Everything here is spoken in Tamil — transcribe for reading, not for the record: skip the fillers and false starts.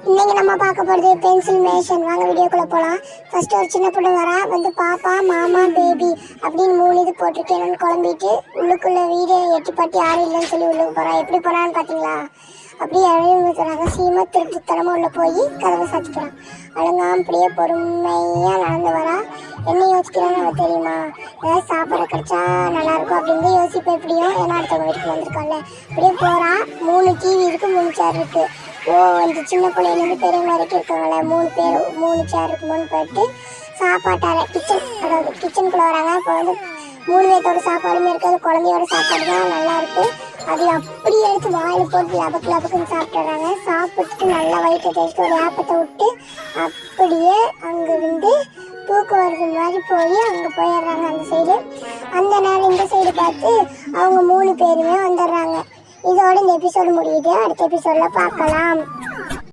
இன்னைக்கு நம்ம பார்க்க போகிறது பென்சில் மேஷன். வாங்க வீடியோக்குள்ளே போகலாம். ஃபர்ஸ்ட் ஒரு சின்ன பொண்ணு வரா, வந்து பாப்பா மாமா பேபி அப்படின்னு 3 இது போட்டிருக்கேன்னு குழம்பிட்டு உள்ளுக்குள்ள வீடு எட்டி பாட்டி யாரும் இல்லைன்னு சொல்லி உள்ளுக்கு போகிறா. எப்படி போகிறான்னு பார்த்தீங்களா? அப்படியே ரகசியமாக திருட்டுத்தனமாக உள்ள போய் கதவை சாத்திக்கிறான். அழுங்காம அப்படியே பொறுமையாக நடந்து வரா. என்ன யோசிக்கிறான்னு அவ தெரியுமா? ஏதாவது சாப்பாடு கிடைச்சா நல்லாயிருக்கும் அப்படின்னு யோசிப்பேன். எப்படியும் ஏன்னா அடுத்தவங்க வீட்டுக்கு வந்திருக்கான்ல. அப்படியே போகிறா. 3 டிவி இருக்குது, 3 சேர் இருக்குது. இந்த சின்ன பிள்ளைலேருந்து பெரியவங்க வரைக்கும் இருக்காங்களே 3 பேர் 3 சேர் இருக்குமோன்னு போயிட்டு சாப்பாட்டால கிச்சனுக்குள்ளே வராங்க. இப்போ வந்து 3 பேர்த்தோட சாப்பாடுமே இருக்குது. குழந்தையோட சாப்பாடு தான் நல்லாயிருக்கு. அது அப்படியே எடுத்து வாயில் போட்டு லபக்குன்னு சாப்பிட்டுறாங்க. சாப்பிட்டுட்டு நல்லா வயிற்று தேய்ச்சிட்டு ஒரு ஏப்பத்தை விட்டு அப்படியே அங்கேருந்து தூக்கம் வருது மாதிரி போய் அங்கே போயிடுறாங்க. அந்த சைடு அந்த நேரம் இந்த சைடு பார்த்து அவங்க 3 பேருமே வந்துடுறாங்க. இதோட இந்த எபிசோடு முடியுது. அடுத்த எபிசோடில் பார்க்கலாம்.